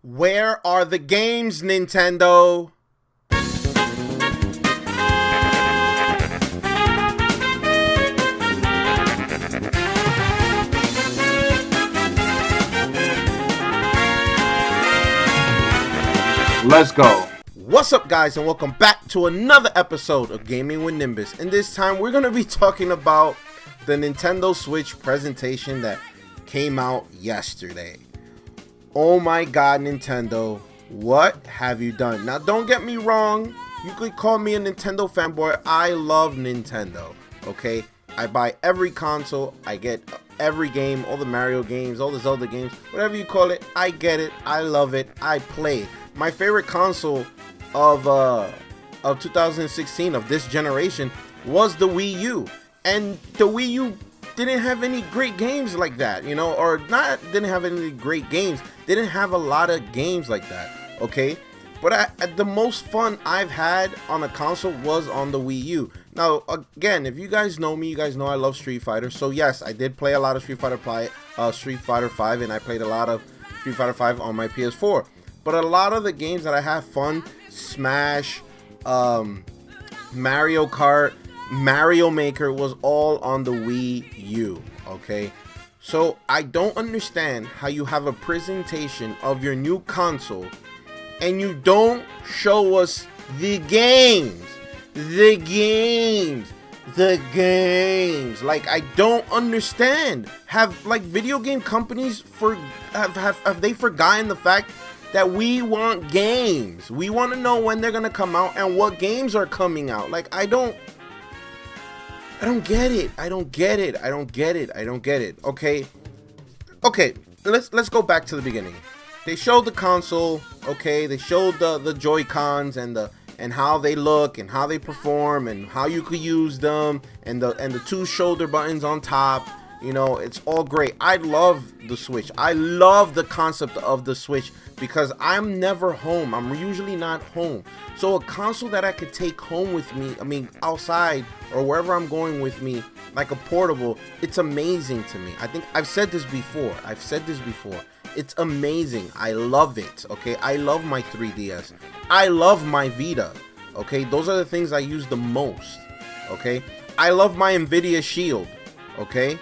Where are the games, Nintendo? Let's go. What's up, guys, and welcome back to another episode of Gaming with Nimbus. And this time we're going to be talking about the Nintendo Switch presentation that came out yesterday. Oh my god, Nintendo, what have you done? Now, don't get me wrong, you could call me a Nintendo fanboy. I love Nintendo, okay? I buy every console, I get every game, all the Mario games, all the Zelda games, whatever you call it, I get it, I love it, I play it. My favorite console of 2016, of this generation, was the Wii U, and the Wii U didn't have any great games like that, you know, or not didn't have any great games, didn't have a lot of games like that, okay? But the most fun I've had on a console was on the Wii U. Now, again, if you guys know me, you guys know I love Street Fighter, so yes, I did play a lot of Street Fighter 5, and I played a lot of Street Fighter 5 on my PS4. But a lot of the games that I have fun, Smash, Mario Kart, Mario Maker, was all on the Wii U, okay? So I don't understand how you have a presentation of your new console and you don't show us the games. Like, I don't understand. Have, like, video game companies have they forgotten the fact that we want games? We want to know when they're gonna come out and what games are coming out. Like, I don't get it. Okay, let's go back to the beginning. They showed the console, okay? They showed the Joy-Cons and how they look and how they perform and how you could use them, and the two shoulder buttons on top. You know, it's all great. I love the Switch. I love the concept of the Switch because I'm never home. I'm usually not home. So a console that I could take home with me, I mean, outside or wherever I'm going with me, like a portable, it's amazing to me. I think I've said this before. It's amazing. I love it, okay? I love my 3DS. I love my Vita, okay? Those are the things I use the most, okay? I love my Nvidia Shield, okay?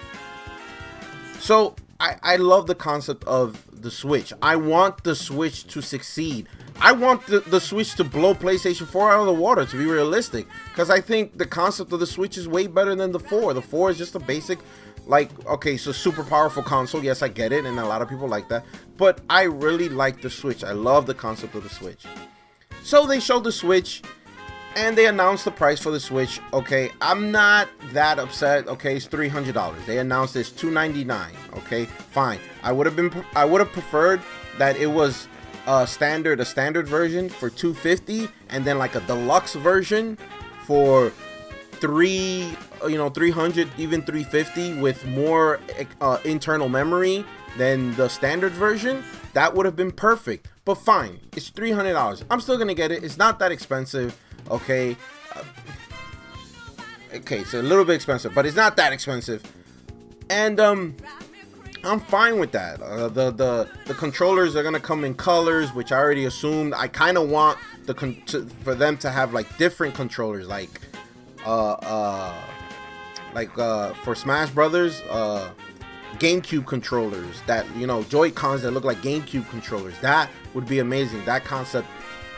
So, I love the concept of the Switch. I want the Switch to succeed. I want the Switch to blow PlayStation 4 out of the water, to be realistic. Because I think the concept of the Switch is way better than the 4. The 4 is just a basic, like, okay, so super powerful console. Yes, I get it, and a lot of people like that. But I really like the Switch. I love the concept of the Switch. So they showed the Switch, and they announced the price for the Switch. Okay, I'm not that upset. Okay, it's $300. They announced it's $299. Okay, fine. I would have preferred that it was a standard version for $250, and then like a deluxe version for $300, even $350, with more internal memory than the standard version. That would have been perfect. But fine, it's $300. I'm still gonna get it. It's not that expensive. Okay, it's a little bit expensive, but it's not that expensive, and I'm fine with that. The controllers are gonna come in colors, which I already assumed. I kind of want for them to have like different controllers, like for Smash Brothers, GameCube controllers, that, you know, Joy-Cons that look like GameCube controllers. That would be amazing. That concept.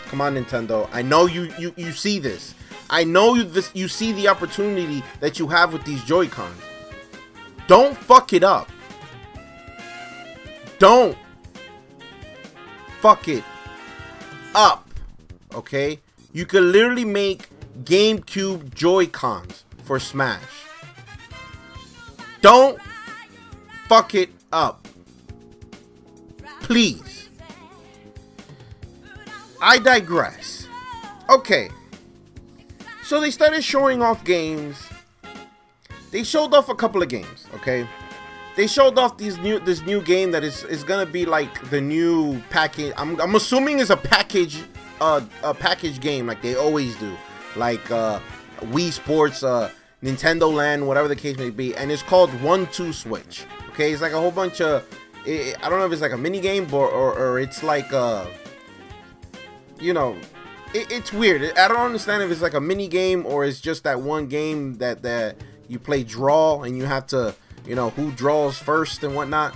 Come on, Nintendo. I know you see this. I know you see the opportunity that you have with these Joy-Cons. Don't fuck it up. Don't fuck it up. Okay? You could literally make GameCube Joy-Cons for Smash. Don't fuck it up. Please. I digress. Okay, so they started showing off games. They showed off a couple of games. Okay, they showed off this new game that is gonna be like the new package. I'm assuming it's a package game, like they always do, like Wii Sports, Nintendo Land, whatever the case may be, and it's called 1-2 Switch. Okay, it's like a whole bunch of I don't know if it's like a mini game or it's like you know, it's weird. I don't understand if it's like a mini game or it's just that one game that you play draw and you have to, you know, who draws first and whatnot.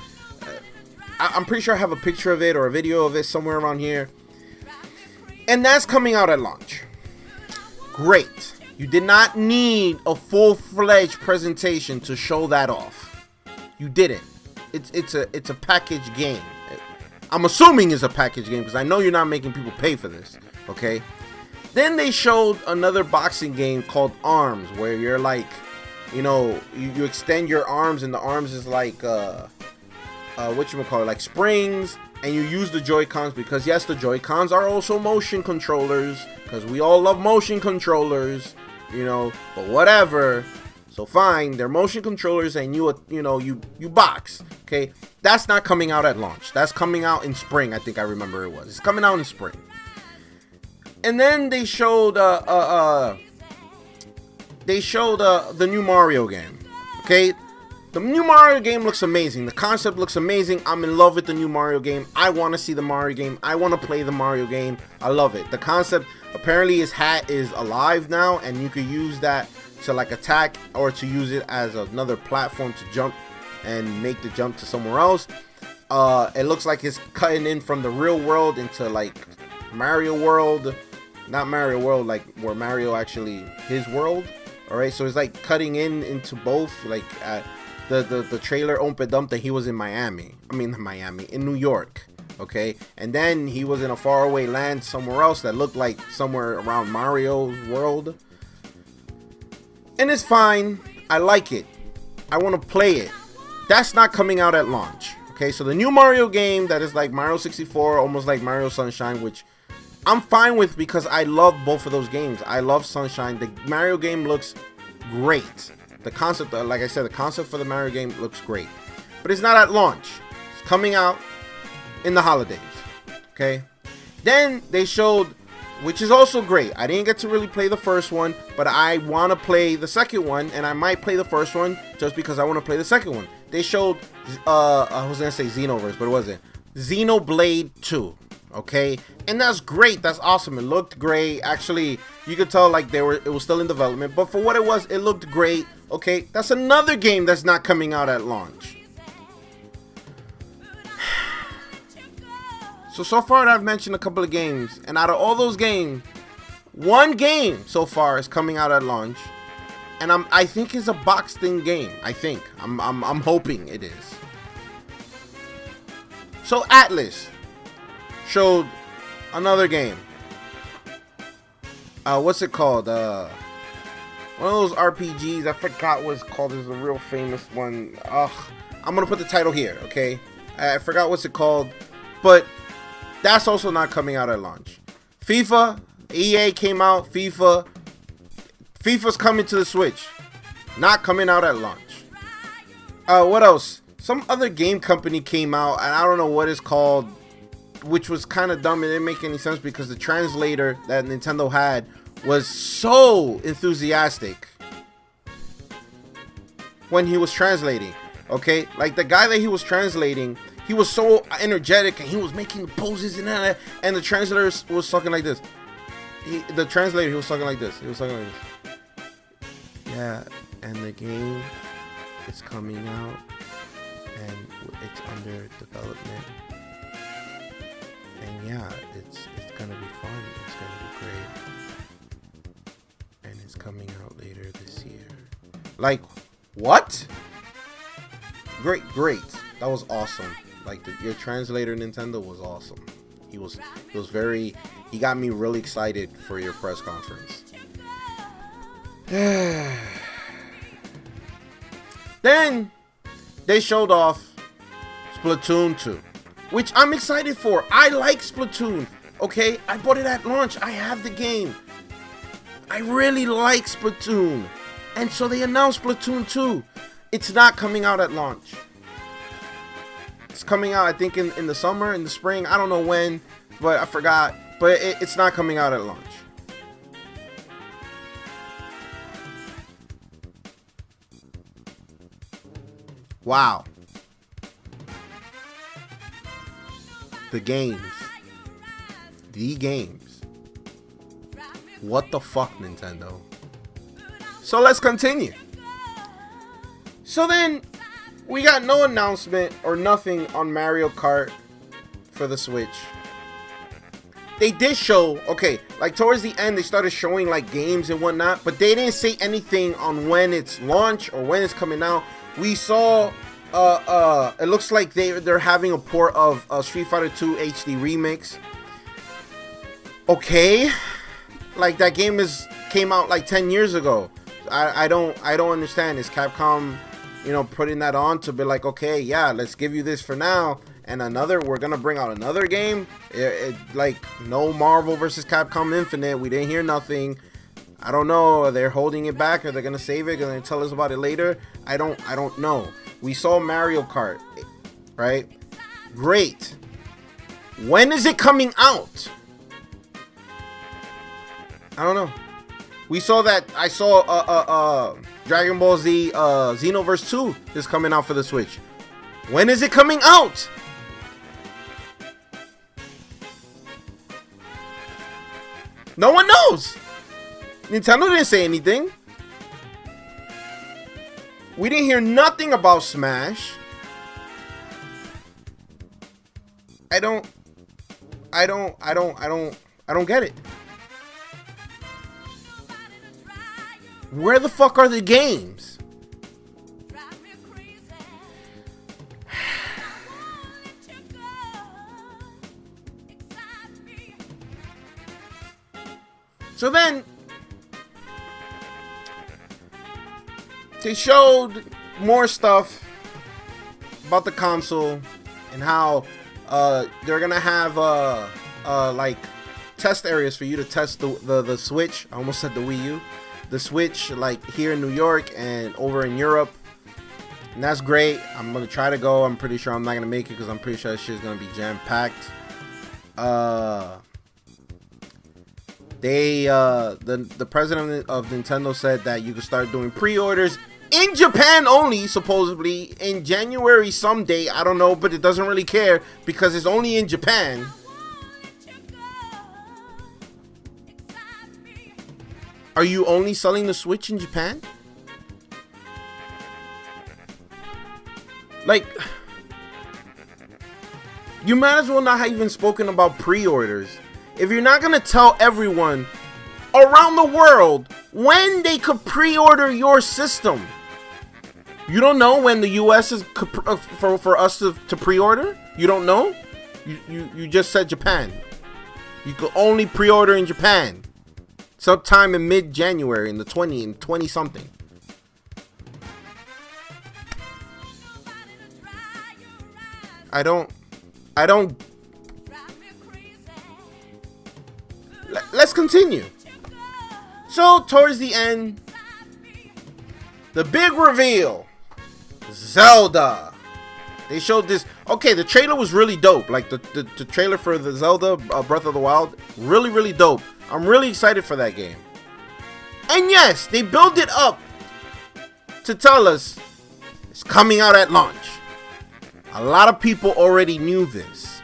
I'm pretty sure I have a picture of it or a video of it somewhere around here. And that's coming out at launch. Great. You did not need a full-fledged presentation to show that off. You didn't. It's a package game. I'm assuming it's a package game because I know you're not making people pay for this. Okay. Then they showed another boxing game called Arms, where you're like, you know, you extend your arms and the arms is like like springs, and you use the Joy-Cons because yes, the Joy-Cons are also motion controllers because we all love motion controllers, you know, but whatever. So fine, they're motion controllers and you box. Okay, that's not coming out at launch. That's coming out in spring. I think I remember it was. It's coming out in spring. And then they showed the new Mario game. Okay, the new Mario game looks amazing. The concept looks amazing. I'm in love with the new Mario game. I want to see the Mario game. I want to play the Mario game. I love it. The concept, apparently his hat is alive now, and you could use that to like attack or to use it as another platform to jump and make the jump to somewhere else. It looks like it's cutting in from the real world into like Mario World. Not Mario World, like where Mario actually his world. All right, so it's like cutting into both. Like the trailer opened up that he was in in New York. Okay, and then he was in a faraway land somewhere else that looked like somewhere around Mario's world. And it's fine. I like it. I want to play it. That's not coming out at launch. Okay, so the new Mario game that is like Mario 64, almost like Mario Sunshine, which I'm fine with because I love both of those games. I love Sunshine. The Mario game looks great. The concept, like I said, the concept for the Mario game looks great. But it's not at launch. It's coming out in the holidays. Okay? Then they showed, which is also great. I didn't get to really play the first one, but I want to play the second one, and I might play the first one just because I want to play the second one. They showed, I was going to say Xenoverse, but it wasn't. Xenoblade 2. Okay, and that's great. That's awesome. It looked great. Actually, you could tell like it was still in development, but for what it was, it looked great. Okay, that's another game that's not coming out at launch. So far I've mentioned a couple of games, and out of all those games, one game so far is coming out at launch, and I think it's a boxed in game. I'm hoping it is. So Atlas showed another game. What's it called? One of those RPGs. I forgot what it's called. There's a real famous one. I'm gonna put the title here. Okay, I forgot what's it called, but that's also not coming out at launch. FIFA, EA came out. FIFA's coming to the Switch. Not coming out at launch. What else? Some other game company came out, and I don't know what it's called, which was kind of dumb. It didn't make any sense because the translator that Nintendo had was so enthusiastic when he was translating. Okay, like the guy that he was translating, he was so energetic and he was making poses and the translator was talking like this. He was talking like this. Yeah, and the game is coming out and it's under development. And yeah, it's gonna be fun. It's gonna be great, and it's coming out later this year. Like, what? Great. That was awesome. Like your translator, Nintendo, was awesome. He got me really excited for your press conference. Then they showed off Splatoon 2. Which I'm excited for. I like Splatoon. Okay, I bought it at launch. I have the game. I really like Splatoon. And so they announced Splatoon 2. It's not coming out at launch. It's coming out, I think, in the summer, in the spring. I don't know when, but I forgot. But it's not coming out at launch. Wow. The games. The games. What the fuck, Nintendo? So let's continue. So then, we got no announcement or nothing on Mario Kart for the Switch. They did show, okay, like towards the end, they started showing like games and whatnot, but they didn't say anything on when it's launched or when it's coming out. We saw, it looks like they're having a port of Street Fighter 2 HD Remix. Okay, like that game came out like 10 years ago. I don't understand. Is Capcom, you know, putting that on to be like, okay, yeah, let's give you this for now, and we're gonna bring out another game. Like no Marvel vs. Capcom Infinite. We didn't hear nothing. I don't know. Are they holding it back? Are they gonna save it? Gonna tell us about it later? I don't know. We saw Mario Kart, right? Great. When is it coming out? I don't know. We saw that. I saw Dragon Ball Z Xenoverse 2 is coming out for the Switch. When is it coming out? No one knows. Nintendo didn't say anything. We didn't hear nothing about Smash. I don't get it. Where the fuck are the games? So then they showed more stuff about the console and how they're gonna have like test areas for you to test the Switch. I almost said the Wii U. The Switch, like here in New York and over in Europe, and that's great. I'm gonna try to go. I'm pretty sure I'm not gonna make it because I'm pretty sure that shit's gonna be jam packed. The president of Nintendo said that you could start doing pre-orders in Japan only, supposedly in January someday. I don't know, but it doesn't really care because it's only in Japan. Are you only selling the Switch in Japan? Like, you might as well not have even spoken about pre-orders. If you're not gonna tell everyone around the world when they could pre-order your system, you don't know when the US is for us to pre-order. You don't know. You just said Japan. You could only pre-order in Japan. Sometime in mid-January, in the 20 something. I don't. Let's continue. So towards the end, the big reveal, Zelda. They showed this. Okay, the trailer was really dope. Like the trailer for the Zelda Breath of the Wild, really dope. I'm really excited for that game. And yes, they build it up to tell us it's coming out at launch. A lot of people already knew this.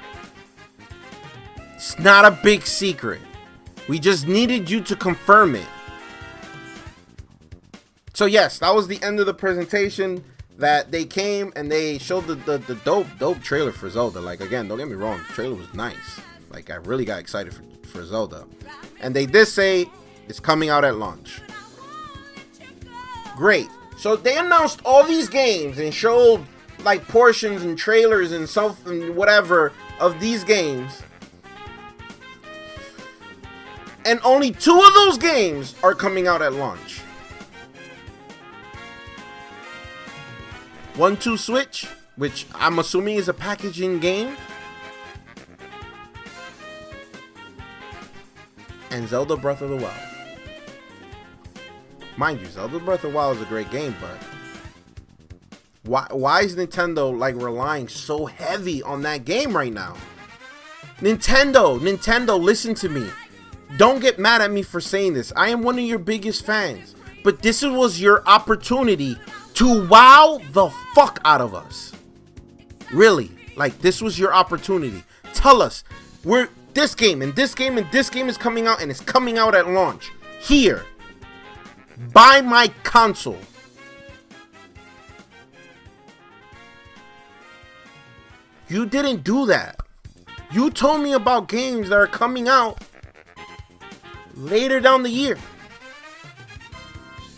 It's not a big secret. We just needed you to confirm it. So yes, that was the end of the presentation. That they came and they showed the dope trailer for Zelda. Like, again, don't get me wrong, the trailer was nice. Like, I really got excited for Zelda. And they did say it's coming out at launch. Great. So they announced all these games and showed like portions and trailers and something, whatever, of these games. And only 2 of those games are coming out at launch. 1-2 Switch, which I'm assuming is a packaging game. And Zelda Breath of the Wild. Mind you, Zelda Breath of the Wild is a great game, but why is Nintendo like relying so heavy on that game right now? Nintendo, listen to me. Don't get mad at me for saying this. I am one of your biggest fans, but this was your opportunity to wow the fuck out of us. Really, like, this was your opportunity. tell us we're this game and this game and this game is coming out and it's coming out at launch. Here. Buy my console. You didn't do that. You told me about games that are coming out later down the year.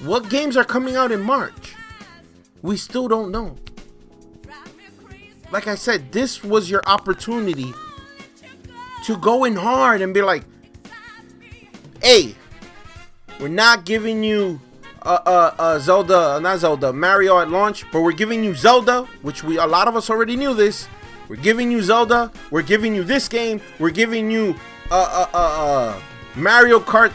What games are coming out in March? We still don't know. Like I said, this was your opportunity to go in hard and be like, hey, we're not giving you Mario at launch, but we're giving you Zelda, which a lot of us already knew this. We're giving you Zelda. We're giving you this game. We're giving you Mario Kart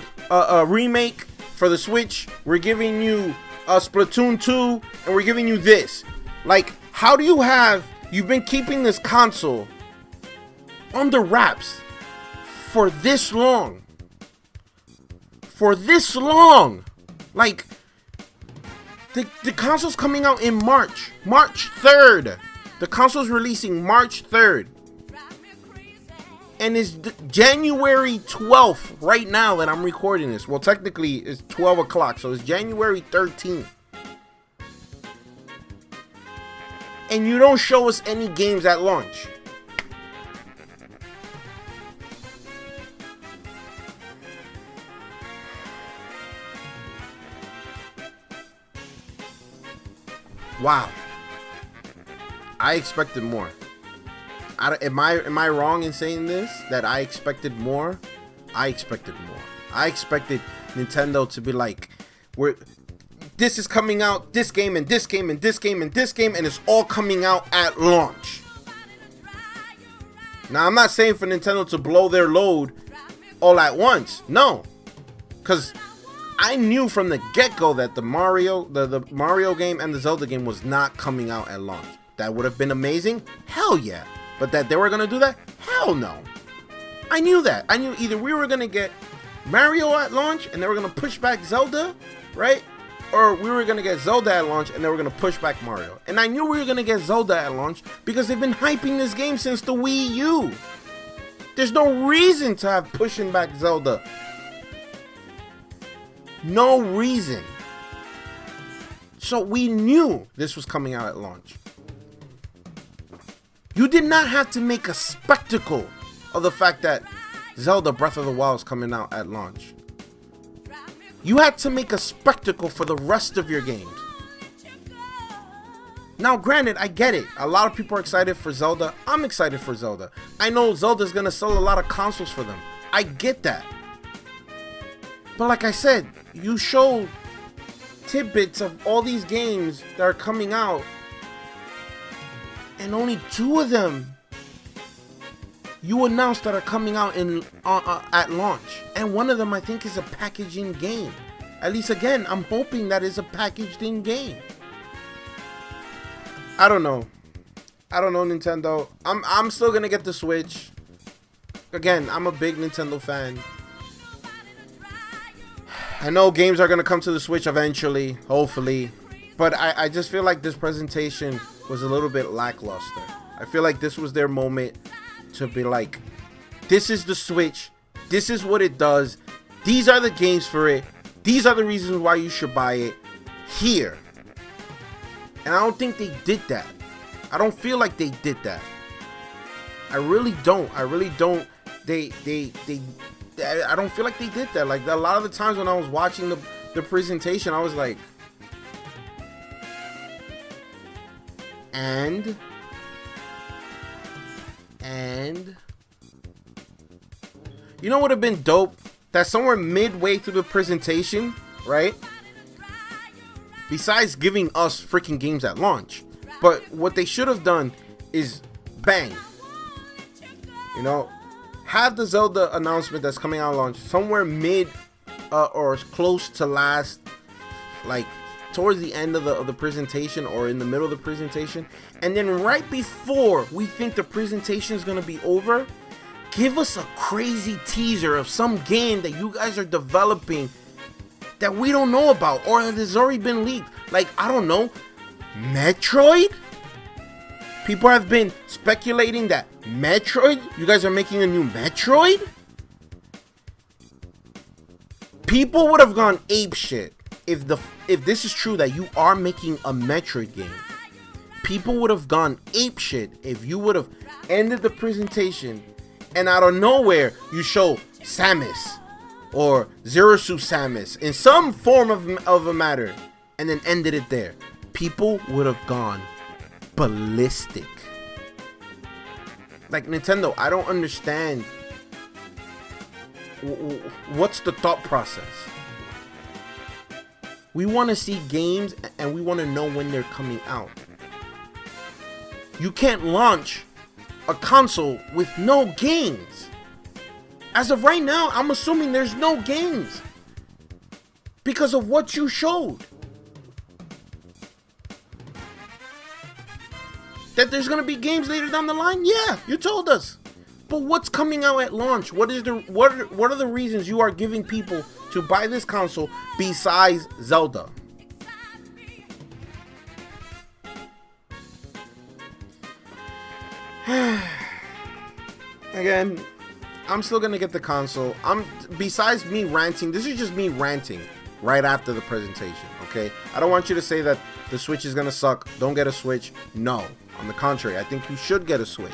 remake for the Switch. We're giving you Splatoon 2, and we're giving you this. Like, how do you have? You've been keeping this console under wraps for this long. For this long. Like, the console's coming out in March 3rd. The console's releasing March 3rd. And it's January 12th right now that I'm recording this. Well, technically, it's 12 o'clock, so it's January 13th. And you don't show us any games at launch. Wow. I expected more. Am I wrong in saying this? That I expected more? I expected more. I expected Nintendo to be like, this is coming out, this game and this game and this game and this game, and it's all coming out at launch. Now, I'm not saying for Nintendo to blow their load all at once. No. Because I knew from the get-go that the Mario game and the Zelda game was not coming out at launch. That would have been amazing? Hell yeah. But that they were going to do that? Hell no. I knew that. I knew either we were going to get Mario at launch and they were going to push back Zelda, right? Or we were going to get Zelda at launch and they were going to push back Mario. And I knew we were going to get Zelda at launch because they've been hyping this game since the Wii U. There's no reason to have pushing back Zelda. No reason. So we knew this was coming out at launch. You did not have to make a spectacle of the fact that Zelda Breath of the Wild is coming out at launch. You had to make a spectacle for the rest of your games. Now, granted, I get it. A lot of people are excited for Zelda. I'm excited for Zelda. I know Zelda's going to sell a lot of consoles for them. I get that. But like I said, you showed tidbits of all these games that are coming out, and only 2 of them you announced that are coming out at launch. And one of them, I think, is a packaging game. At least, again, I'm hoping that is a packaged-in game. I don't know. I don't know, Nintendo. I'm still gonna get the Switch. Again, I'm a big Nintendo fan. I know games are gonna come to the Switch eventually, hopefully. But I just feel like this presentation was a little bit lackluster. I feel like this was their moment to be like, this is the Switch. This is what it does. These are the games for it. These are the reasons why you should buy it. Here. And I don't think they did that. I don't feel like they did that. I really don't. I really don't. I don't feel like they did that. Like, a lot of the times when I was watching the presentation, I was like, and you know what would have been dope? That somewhere midway through the presentation, right? Besides giving us freaking games at launch, but what they should have done is bang, you know, have the Zelda announcement that's coming out at launch somewhere mid or close to last, like towards the end of the presentation or in the middle of the presentation, and then right before we think the presentation is going to be over, give us a crazy teaser of some game that you guys are developing that we don't know about or that has already been leaked. Like, I don't know, Metroid? People have been speculating that Metroid, you guys are making a new Metroid? People would have gone apeshit if this is true that you are making a Metroid game. People would have gone apeshit if you would have ended the presentation and out of nowhere you show Samus or Zero Suit Samus in some form of a matter and then ended it there. People would have gone ballistic. Like, Nintendo, I don't understand. What's the thought process? We want to see games and we want to know when they're coming out. You can't launch a console with no games. As of right now, I'm assuming there's no games because of what you showed. That there's gonna be games later down the line? Yeah, you told us. But what's coming out at launch? What are the reasons you are giving people to buy this console besides Zelda? Again, I'm still gonna get the console. Besides me ranting, this is just me ranting right after the presentation, okay? I don't want you to say that the Switch is gonna suck, don't get a Switch. No, on the contrary, I think you should get a Switch,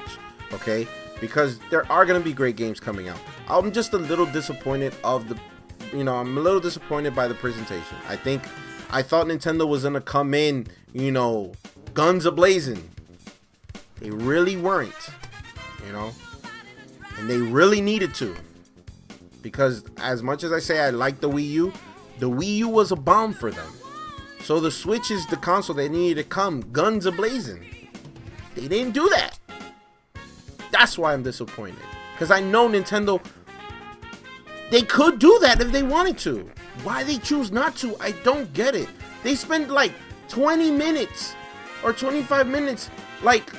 okay? Because there are gonna be great games coming out. I'm just a little disappointed I'm a little disappointed by the presentation. I thought Nintendo was gonna come in, guns a-blazing. They really weren't, and they really needed to. Because as much as I say I like the Wii U was a bomb for them. So the Switch is the console they needed to come guns a-blazing. They didn't do that. That's why I'm disappointed. Because I know Nintendo, they could do that if they wanted to. Why they choose not to, I don't get it. They spend like 20 minutes or 25 minutes like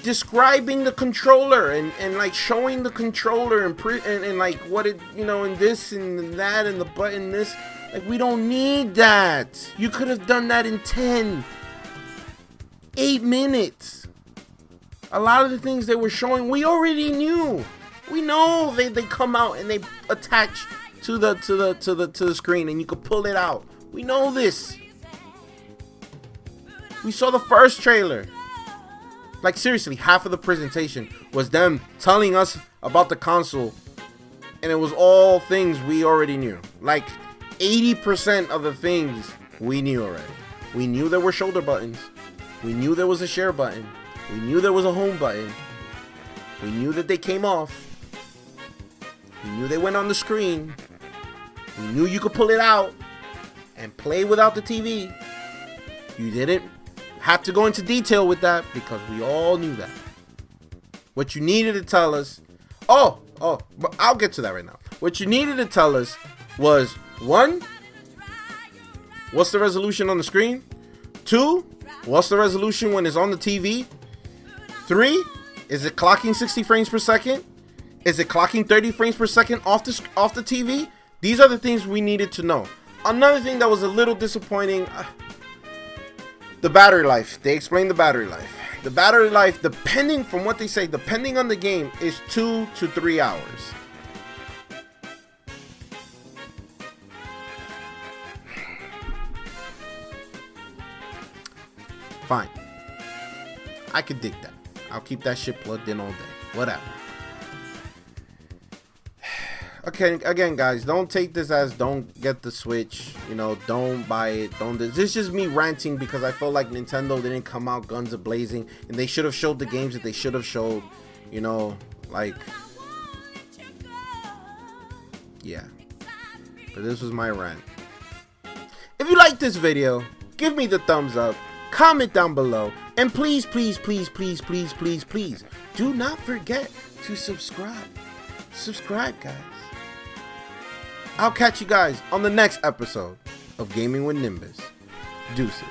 describing the controller and like showing the controller and like what it, and this and that and the button this. Like, we don't need that. You could have done that in 8 minutes. A lot of the things they were showing, we already knew. We know they come out and they attach to the screen and you can pull it out. We know this. We saw the first trailer. Like, seriously, half of the presentation was them telling us about the console, and it was all things we already knew. Like 80% of the things we knew already. We knew there were shoulder buttons. We knew there was a share button. We knew there was a home button. We knew that they came off. We knew they went on the screen. We knew you could pull it out and play without the TV. You didn't have to go into detail with that because we all knew that. What you needed to tell us, but I'll get to that right now. What you needed to tell us was, 1, what's the resolution on the screen? 2, what's the resolution when it's on the TV? 3, is it clocking 60 frames per second? Is it clocking 30 frames per second off the TV? These are the things we needed to know. Another thing that was a little disappointing, the battery life. They explained the battery life. The battery life, depending from what they say, depending on the game, is 2 to 3 hours. Fine. I could dig that. I'll keep that shit plugged in all day. Whatever. Okay, again, guys, don't take this as don't get the Switch. Don't buy it. This is just me ranting because I feel like Nintendo didn't come out guns a-blazing, and they should have showed the games that they should have showed. Like, yeah. But this was my rant. If you like this video, give me the thumbs up. Comment down below, and please, please, please, please, please, please, please, do not forget to subscribe. Subscribe, guys. I'll catch you guys on the next episode of Gaming with Nimbus. Deuces.